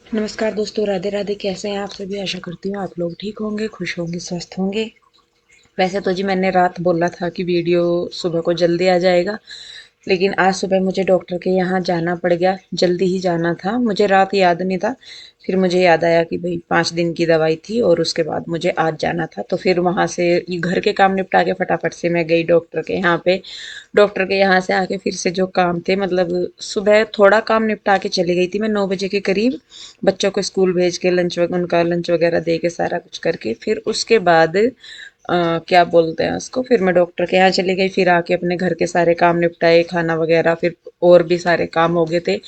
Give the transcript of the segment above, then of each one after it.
नमस्कार दोस्तों, राधे राधे। कैसे हैं आप सभी? आशा करती हूँ आप लोग ठीक होंगे, खुश होंगे, स्वस्थ होंगे। वैसे तो जी मैंने रात बोला था कि वीडियो सुबह को जल्दी आ जाएगा, लेकिन आज सुबह मुझे डॉक्टर के यहाँ जाना पड़ गया। जल्दी ही जाना था, मुझे रात याद नहीं था। फिर मुझे याद आया कि भाई 5 दिन की दवाई थी और उसके बाद मुझे आज जाना था। तो फिर वहाँ से ये घर के काम निपटा के फटाफट से मैं गई डॉक्टर के यहाँ पे। डॉक्टर के यहाँ से आके फिर से जो काम थे, मतलब सुबह थोड़ा काम निपटा के चली गई थी मैं 9 बजे के करीब। बच्चों को स्कूल भेज के उनका लंच वगैरह दे के सारा कुछ करके फिर उसके बाद क्या बोलते हैं उसको, फिर मैं डॉक्टर के यहाँ चली गई। फिर आके अपने घर के सारे काम निपटाए, खाना वगैरह, फिर और भी सारे काम हो गए थे।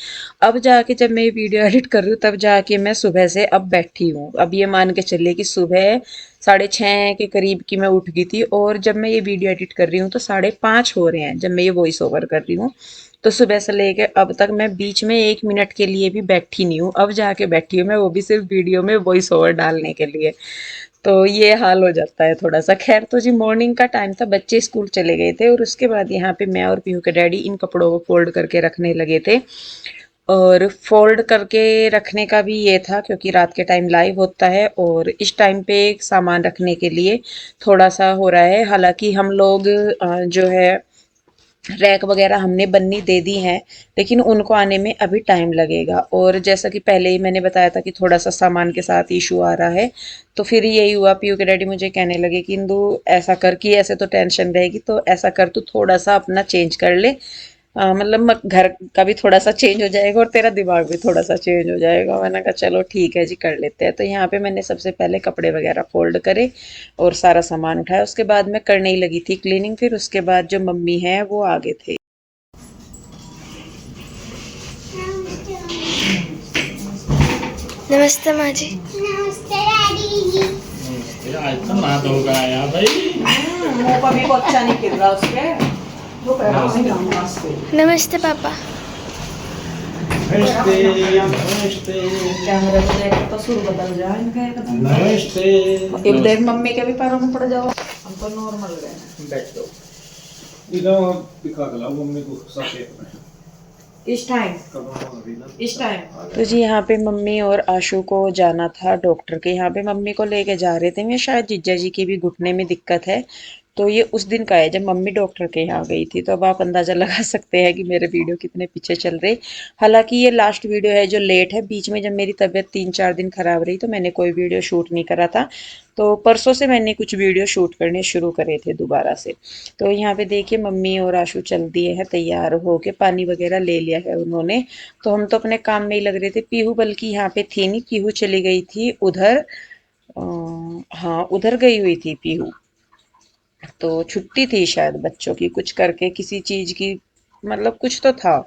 अब जाके जब मैं ये वीडियो एडिट कर रही हूँ तब जाके मैं सुबह से अब बैठी हूँ। अब ये मान के चलिए कि सुबह 6:30 के करीब की मैं उठ गई थी, और जब मैं ये वीडियो एडिट कर रही हूँ तो 5:30 हो रहे हैं जब मैं ये वॉइस ओवर कर रही हूँ। तो सुबह से लेके अब तक मैं बीच में 1 मिनट के लिए भी बैठी नहीं हूँ। अब जाके बैठी हूँ मैं, वो भी सिर्फ वीडियो में वॉइस ओवर डालने के लिए। तो ये हाल हो जाता है थोड़ा सा। खैर, तो जी मॉर्निंग का टाइम था, बच्चे स्कूल चले गए थे और उसके बाद यहाँ पे मैं और पीहू के डैडी इन कपड़ों को फोल्ड करके रखने लगे थे। और फोल्ड करके रखने का भी ये था क्योंकि रात के टाइम लाइव होता है और इस टाइम पे सामान रखने के लिए थोड़ा सा हो रहा है। हालांकि हम लोग जो है रैक वगैरह हमने बननी दे दी हैं, लेकिन उनको आने में अभी टाइम लगेगा। और जैसा कि पहले ही मैंने बताया था कि थोड़ा सा सामान के साथ इशू आ रहा है। तो फिर यही हुआ, पीयू के डैडी मुझे कहने लगे कि इंदु ऐसा कर, कि ऐसे तो टेंशन रहेगी, तो ऐसा कर तू थोड़ा सा अपना चेंज कर ले। मतलब घर का भी थोड़ा सा चेंज हो जाएगा और तेरा दिमाग भी थोड़ा सा चेंज हो जाएगा। मैंने कहा चलो ठीक है जी, कर लेते हैं। तो यहाँ पे मैंने सबसे पहले कपड़े वगैरह फोल्ड करे और सारा सामान उठाया। उसके बाद मैं करने ही लगी थी क्लीनिंग। फिर उसके बाद जो मम्मी है वो आगे थे। नमस्ते माँ जी। नमस्ते डैडी। नमस्ते। आज तो ना धोगा आया भाई। मुंह पर भी बहुत अच्छा नहीं गिर रहा उसके। वो कह रहा हूँ नमस्ते। नमस्ते पापा। नमस्ते नमस्ते कैमरे को देख तो सुर बदल जाए इनका एकदम। नमस्ते। एक देख मम्मी के भी पैरों में पड़ जाओ। हम तो नॉर्मल गए, बैठ दो। इधर दिखा के लाओ मम्मी को सफेद में। इस टाइम इस टाइम तो तो जी यहाँ पे मम्मी और आशु को जाना था डॉक्टर के यहाँ पे। मम्मी को लेके जा रहे थे। मैं शायद जीजा जी की भी घुटने में दिक्कत है। तो ये उस दिन का है जब मम्मी डॉक्टर के यहाँ गई थी। तो अब आप अंदाजा लगा सकते हैं कि मेरे वीडियो कितने पीछे चल रहे। हालांकि ये लास्ट वीडियो है जो लेट है। बीच में जब मेरी तबीयत 3-4 दिन खराब रही तो मैंने कोई वीडियो शूट नहीं करा था। तो परसों से मैंने कुछ वीडियो शूट करने शुरू करे थे दोबारा से। तो यहाँ पे देखिए मम्मी और आशु चल दिए हैं तैयार होके, पानी वगैरह ले लिया है उन्होंने। तो हम तो अपने काम में ही लग रहे थे। पीहू बल्कि यहाँ पे थी नहीं, पीहू चली गई थी उधर। हाँ, उधर गई हुई थी पीहू। तो छुट्टी थी शायद बच्चों की, कुछ करके किसी चीज की, मतलब कुछ तो था।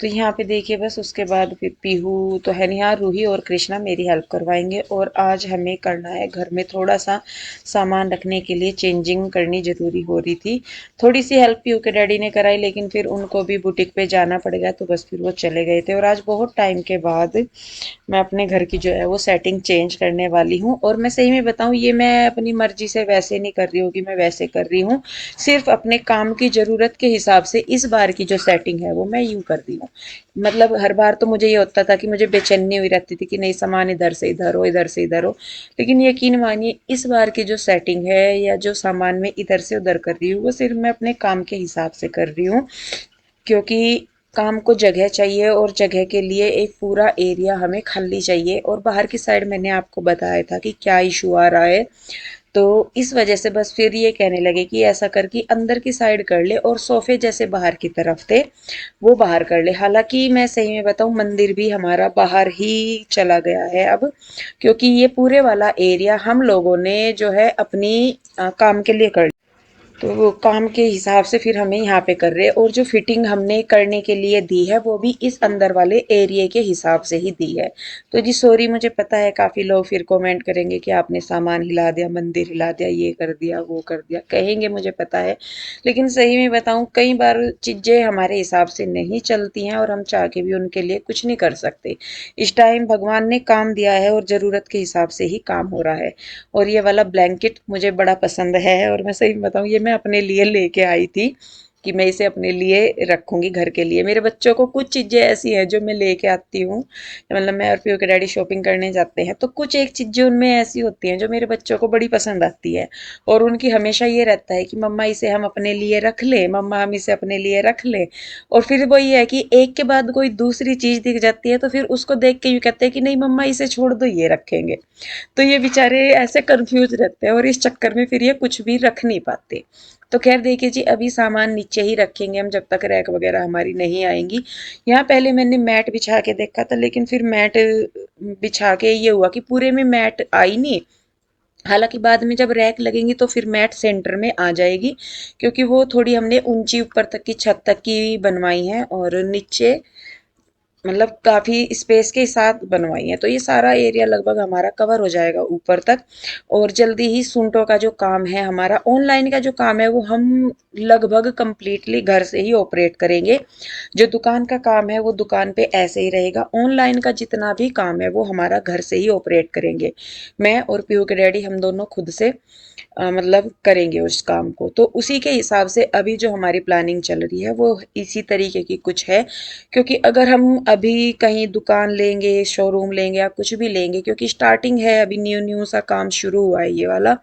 तो यहाँ पे देखिए बस उसके बाद फिर पीहू तो है नहीं, यहाँ रूही और कृष्णा मेरी हेल्प करवाएंगे। और आज हमें करना है घर में थोड़ा सा सामान रखने के लिए चेंजिंग करनी जरूरी हो रही थी। थोड़ी सी हेल्प पीहू के डैडी ने कराई, लेकिन फिर उनको भी बुटीक पे जाना पड़ेगा तो बस फिर वो चले गए थे। और आज बहुत टाइम के बाद मैं अपने घर की जो है वो सेटिंग चेंज करने वाली हूँ। और मैं सही में बताऊँ, ये मैं अपनी मर्जी से वैसे नहीं कर रही हूँ कि मैं वैसे कर रही हूँ। सिर्फ अपने काम की ज़रूरत के हिसाब से इस बार की जो सेटिंग है वो मैं यूँ कर रही हूँ। मतलब हर बार तो मुझे ये होता था कि मुझे बेचैनी हुई रहती थी कि नहीं सामान इधर से इधर हो, इधर से इधर हो। लेकिन यकीन मानिए इस बार की जो सेटिंग है या जो सामान मैं इधर से उधर कर रही हूँ वो सिर्फ मैं अपने काम के हिसाब से कर रही हूँ। क्योंकि काम को जगह चाहिए और जगह के लिए एक पूरा एरिया हमें खाली चाहिए। और बाहर की साइड मैंने आपको बताया था कि क्या इशू आ रहा है। तो इस वजह से बस फिर ये कहने लगे कि ऐसा कर कि अंदर की साइड कर ले और सोफे जैसे बाहर की तरफ थे वो बाहर कर ले। हालांकि मैं सही में बताऊं, मंदिर भी हमारा बाहर ही चला गया है अब, क्योंकि ये पूरे वाला एरिया हम लोगों ने जो है अपनी काम के लिए कर। तो वो काम के हिसाब से फिर हमें यहाँ पे कर रहे हैं। और जो फिटिंग हमने करने के लिए दी है वो भी इस अंदर वाले एरिया के हिसाब से ही दी है। तो जी सॉरी, मुझे पता है काफ़ी लोग फिर कमेंट करेंगे कि आपने सामान हिला दिया, मंदिर हिला दिया, ये कर दिया वो कर दिया, कहेंगे, मुझे पता है। लेकिन सही में बताऊँ, कई बार चीज़ें हमारे हिसाब से नहीं चलती हैं और हम चाह के भी उनके लिए कुछ नहीं कर सकते। इस टाइम भगवान ने काम दिया है और ज़रूरत के हिसाब से ही काम हो रहा है। और ये वाला ब्लैंकेट मुझे बड़ा पसंद है और मैं सही बताऊँ ये मैं अपने लिए लेके आई थी। कि मैं इसे अपने लिए रखूंगी घर के लिए। मेरे बच्चों को कुछ चीज़ें ऐसी हैं जो मैं लेके आती हूँ, मतलब मैं और पीयू के डैडी शॉपिंग करने जाते हैं तो कुछ एक चीज़ें उनमें ऐसी होती हैं जो मेरे बच्चों को बड़ी पसंद आती है, और उनकी हमेशा ये रहता है कि मम्मा इसे हम अपने लिए रख लें, मम्मा हम इसे अपने लिए रख लें। और फिर वो ये है कि एक के बाद कोई दूसरी चीज़ दिख जाती है तो फिर उसको देख के यूँ कहते हैं कि नहीं मम्मा इसे छोड़ दो, ये रखेंगे। तो ये बेचारे ऐसे कंफ्यूज रहते हैं और इस चक्कर में फिर ये कुछ भी रख नहीं पाते। तो खैर देखिए जी, अभी सामान नीचे ही रखेंगे हम जब तक रैक वगैरह हमारी नहीं आएंगी। यहाँ पहले मैंने मैट बिछा के देखा था, लेकिन फिर मैट बिछा के ये हुआ कि पूरे में मैट आई नहीं। हालांकि बाद में जब रैक लगेंगी तो फिर मैट सेंटर में आ जाएगी, क्योंकि वो थोड़ी हमने ऊंची ऊपर तक की छत तक की बनवाई है और नीचे मतलब काफ़ी स्पेस के साथ बनवाई है, तो ये सारा एरिया लगभग हमारा कवर हो जाएगा ऊपर तक। और जल्दी ही सूटों का जो काम है हमारा, ऑनलाइन का जो काम है वो हम लगभग कंप्लीटली घर से ही ऑपरेट करेंगे। जो दुकान का काम है वो दुकान पे ऐसे ही रहेगा, ऑनलाइन का जितना भी काम है वो हमारा घर से ही ऑपरेट करेंगे। मैं और पीहू के डैडी हम दोनों खुद से मतलब करेंगे उस काम को। तो उसी के हिसाब से अभी जो हमारी प्लानिंग चल रही है वो इसी तरीके की कुछ है। क्योंकि अगर हम अभी कहीं दुकान लेंगे, शोरूम लेंगे या कुछ भी लेंगे, क्योंकि स्टार्टिंग है, अभी न्यू न्यू सा काम शुरू हुआ है ये वाला,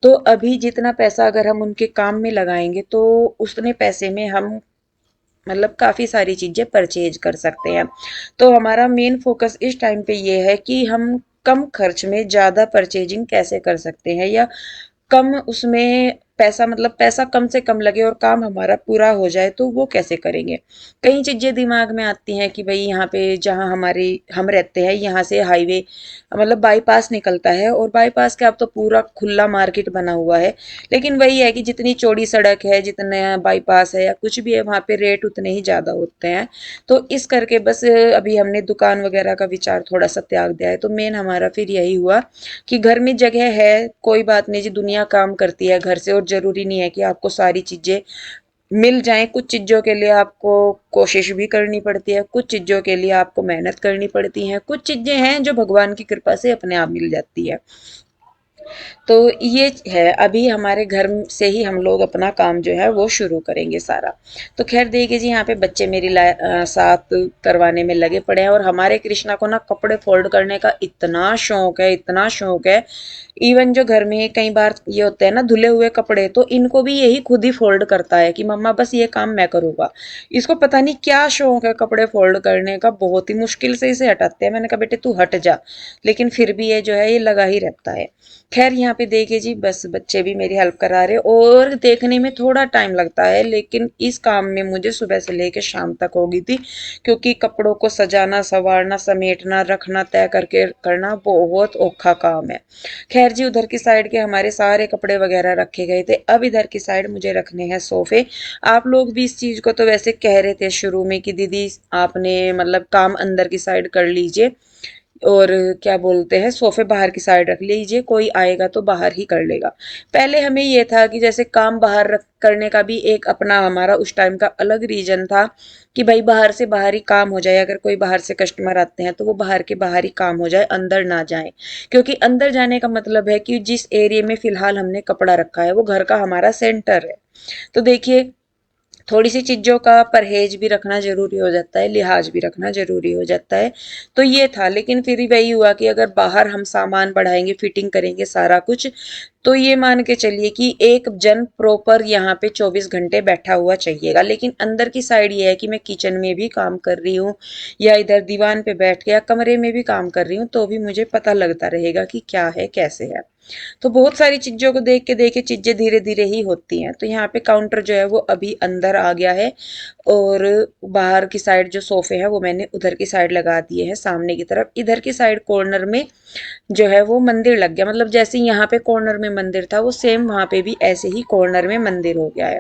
तो अभी जितना पैसा अगर हम उनके काम में लगाएंगे तो उतने पैसे में हम मतलब काफ़ी सारी चीज़ें परचेज कर सकते हैं। तो हमारा मेन फोकस इस टाइम पे ये है कि हम कम खर्च में ज़्यादा परचेजिंग कैसे कर सकते हैं, या कम उसमें पैसा मतलब पैसा कम से कम लगे और काम हमारा पूरा हो जाए, तो वो कैसे करेंगे। कई चीज़ें दिमाग में आती हैं कि भाई यहाँ पे जहाँ हमारे हम रहते हैं यहाँ से हाईवे मतलब बाईपास निकलता है, और बाईपास के अब तो पूरा खुला मार्केट बना हुआ है। लेकिन वही है कि जितनी चौड़ी सड़क है, जितना बाईपास है या कुछ भी है, वहाँ पे रेट उतने ही ज़्यादा होते हैं। तो इस करके बस अभी हमने दुकान वगैरह का विचार थोड़ा सा त्याग दिया है। तो मेन हमारा फिर यही हुआ कि घर में जगह है, कोई बात नहीं जी, दुनिया काम करती है घर से, और ज़रूरी नहीं है कि आपको सारी चीज़ें मिल जाएँ। कुछ चीज़ों के लिए आपको कोशिश भी करनी पड़ती है, कुछ चीज़ों के लिए आपको मेहनत करनी पड़ती हैं, कुछ चीज़ें हैं जो भगवान की कृपा से अपने आप मिल जाती है। तो ये है, अभी हमारे घर से ही हम लोग अपना काम जो है वो शुरू करेंगे सारा। तो खैर देखिए जी, यहाँ पे बच्चे मेरी साथ करवाने में लगे पड़े हैं, और हमारे कृष्णा को ना कपड़े फोल्ड करने का इतना शौक है, इतना शौक है। इवन जो घर में कई बार ये होते हैं ना धुले हुए कपड़े, तो इनको भी यही खुद ही फोल्ड करता है कि मम्मा बस ये काम मैं करूँगा। इसको पता नहीं क्या शौक है कपड़े फोल्ड करने का, बहुत ही मुश्किल से इसे हटाते हैं। मैंने कहा बेटे तू हट जा, लेकिन फिर भी ये जो है ये लगा ही रहता है। खैर यहाँ पे देखिए जी, बस बच्चे भी मेरी हेल्प करा रहे, और देखने में थोड़ा टाइम लगता है, लेकिन इस काम में मुझे सुबह से लेकर शाम तक हो गई थी, क्योंकि कपड़ों को सजाना, संवारना, समेटना, रखना, तय करके करना बहुत औखा काम है। खैर जी, उधर की साइड के हमारे सारे कपड़े वगैरह रखे गए थे। अब इधर की साइड मुझे रखने हैं सोफे। आप लोग भी इस चीज़ को तो वैसे कह रहे थे शुरू में कि दीदी आपने मतलब काम अंदर की साइड कर लीजिए, और क्या बोलते हैं सोफे बाहर की साइड रख लीजिए, कोई आएगा तो बाहर ही कर लेगा। पहले हमें ये था कि जैसे काम बाहर रख करने का भी एक अपना हमारा उस टाइम का अलग रीजन था कि भाई बाहर से बाहर ही काम हो जाए, अगर कोई बाहर से कस्टमर आते हैं तो वो बाहर के बाहर ही काम हो जाए, अंदर ना जाए। क्योंकि अंदर जाने का मतलब है कि जिस एरिया में फिलहाल हमने कपड़ा रखा है वो घर का हमारा सेंटर है। तो देखिए, थोड़ी सी चीज़ों का परहेज भी रखना ज़रूरी हो जाता है, लिहाज भी रखना ज़रूरी हो जाता है। तो ये था, लेकिन फिर वही हुआ कि अगर बाहर हम सामान बढ़ाएंगे, फिटिंग करेंगे सारा कुछ, तो ये मान के चलिए कि एक जन प्रॉपर यहाँ पे 24 घंटे बैठा हुआ चाहिएगा। लेकिन अंदर की साइड ये है कि मैं किचन में भी काम कर रही हूँ, या इधर दीवान पे बैठ के या कमरे में भी काम कर रही हूँ, तो भी मुझे पता लगता रहेगा कि क्या है कैसे है। तो बहुत सारी चीज़ों को देख के देखे चीज़ें धीरे धीरे ही होती हैं। तो यहाँ पे काउंटर जो है वो अभी अंदर आ गया है, और बाहर की साइड जो सोफे हैं वो मैंने उधर की साइड लगा दिए हैं सामने की तरफ। इधर की साइड कॉर्नर में जो है वो मंदिर लग गया, मतलब जैसे यहाँ पे कॉर्नर में मंदिर था वो सेम वहाँ पे भी ऐसे ही कॉर्नर में मंदिर हो गया है।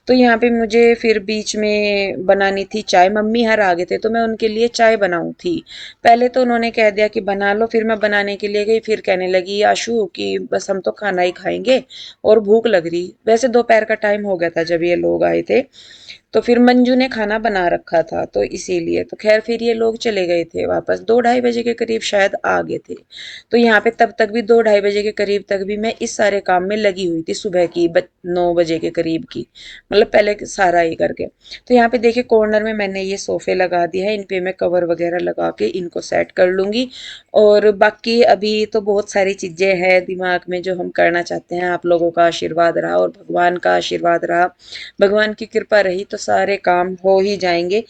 तो यहाँ पे मुझे फिर बीच में बनानी थी चाय, मम्मी हर आ गए थे तो मैं उनके लिए चाय बनाऊँ थी। पहले तो उन्होंने कह दिया कि बना लो, फिर मैं बनाने के लिए गई, फिर कहने लगी आशु कि बस हम तो खाना ही खाएंगे और भूख लग रही। वैसे दोपहर का टाइम हो गया था जब ये लोग आए थे। तो फिर मंजू ने खाना बना रखा था तो इसीलिए तो खैर फिर ये लोग चले गए थे वापस, 2 ढाई बजे के करीब शायद आ गए थे। तो यहाँ पे तब तक भी 2 ढाई बजे के करीब तक भी मैं इस सारे काम में लगी हुई थी, सुबह की 9 बजे के करीब की, मतलब पहले सारा ही करके। तो यहाँ पे देखिए कॉर्नर में मैंने ये सोफे लगा दिया है, इन पे मैं कवर वगैरह लगा के इनको सेट कर लूंगी। और बाकी अभी तो बहुत सारी चीजें हैं दिमाग में जो हम करना चाहते हैं, आप लोगों का आशीर्वाद रहा और भगवान का आशीर्वाद रहा, भगवान की कृपा रही तो सारे काम हो ही जाएंगे।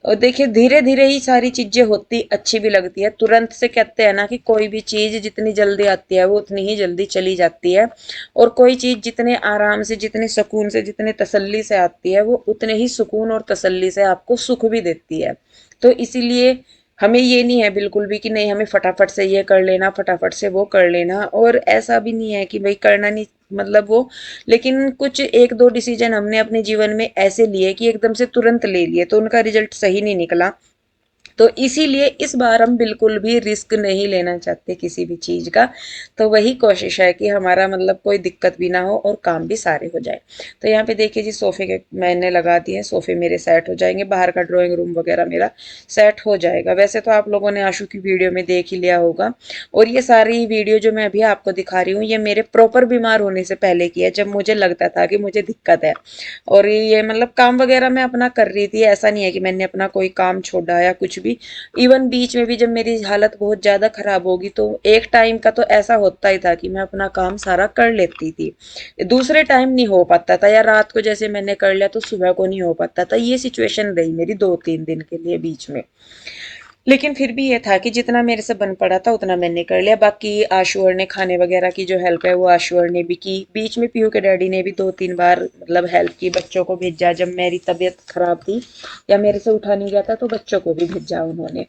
और देखिए धीरे धीरे ही सारी चीजें होती अच्छी भी लगती है, तुरंत से कहते हैं ना कि कोई भी चीज जितनी जल्दी आती है वो उतनी ही जल्दी चली जाती है, और कोई चीज जितने आराम से, जितने सुकून से, जितने तसल्ली से आती है वो उतने ही सुकून और तसल्ली से आपको सुख भी देती है। तो इसीलिए हमें ये नहीं है बिल्कुल भी कि नहीं हमें फटाफट से ये कर लेना, फटाफट से वो कर लेना, और ऐसा भी नहीं है कि भाई करना नहीं मतलब वो, लेकिन कुछ एक दो डिसीजन हमने अपने जीवन में ऐसे लिए कि एकदम से तुरंत ले लिए तो उनका रिजल्ट सही नहीं निकला। तो इसीलिए इस बार हम बिल्कुल भी रिस्क नहीं लेना चाहते किसी भी चीज का। तो वही कोशिश है कि हमारा मतलब कोई दिक्कत भी ना हो और काम भी सारे हो जाए। तो यहाँ पे देखिए जी सोफे के मैंने लगा दिए, सोफे मेरे सेट हो जाएंगे, बाहर का ड्राइंग रूम वगैरह मेरा सेट हो जाएगा। वैसे तो आप लोगों ने आशु की वीडियो में देख ही लिया होगा, और ये सारी वीडियो जो मैं अभी आपको दिखा रही हूँ ये मेरे प्रॉपर बीमार होने से पहले की है, जब मुझे लगता था कि मुझे दिक्कत है। और ये मतलब काम वगैरह मैं अपना कर रही थी, ऐसा नहीं है कि मैंने अपना कोई काम छोड़ा या कुछ भी। इवन बीच में भी जब मेरी हालत बहुत ज्यादा खराब होगी तो एक टाइम का तो ऐसा होता ही था कि मैं अपना काम सारा कर लेती थी, दूसरे टाइम नहीं हो पाता था, या रात को जैसे मैंने कर लिया तो सुबह को नहीं हो पाता था। ये सिचुएशन रही मेरी 2-3 दिन के लिए बीच में। लेकिन फिर भी ये था कि जितना मेरे से बन पड़ा था उतना मैंने कर लिया। बाकी आशुअर ने खाने वगैरह की जो हेल्प है वो आशुअर ने भी की, बीच में पीहू के डैडी ने भी 2-3 बार मतलब हेल्प की, बच्चों को भेजा जब मेरी तबीयत खराब थी या मेरे से उठा नहीं गया था तो बच्चों को भी भेजा उन्होंने।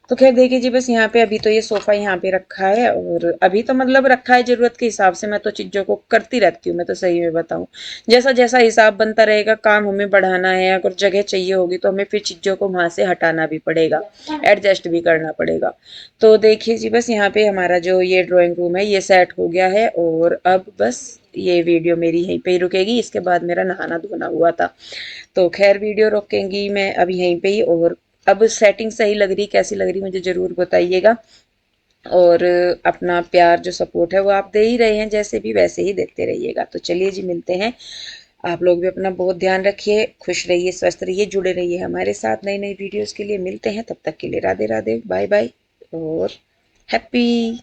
तो खैर देखिए जी बस यहाँ पे अभी तो ये सोफा यहाँ पे रखा है, और अभी तो मतलब रखा है जरूरत के हिसाब से, मैं तो चीजों को करती रहती हूँ, मैं तो सही में बताऊँ। जैसा जैसा हिसाब बनता रहेगा, काम हमें बढ़ाना है, अगर जगह चाहिए होगी तो हमें फिर चीजों को वहां से हटाना भी पड़ेगा, एडजस्ट भी करना पड़ेगा। तो देखिए जी बस यहाँ पे हमारा जो ये ड्राइंग रूम है ये सेट हो गया है, और अब बस ये वीडियो मेरी यहीं पे ही रुकेगी, इसके बाद मेरा नहाना धोना हुआ था। तो खैर वीडियो रोकेंगी मैं अभी यहीं पे ही, और अब सेटिंग सही लग रही कैसी लग रही मुझे जरूर बताइएगा। और अपना प्यार जो सपोर्ट है वो आप दे ही रहे हैं, जैसे भी वैसे ही देते रहिएगा। तो चलिए जी मिलते हैं, आप लोग भी अपना बहुत ध्यान रखिए, खुश रहिए, स्वस्थ रहिए, जुड़े रहिए हमारे साथ नई नई वीडियोस के लिए। मिलते हैं, तब तक के लिए राधे राधे, बाय बाय और हैप्पी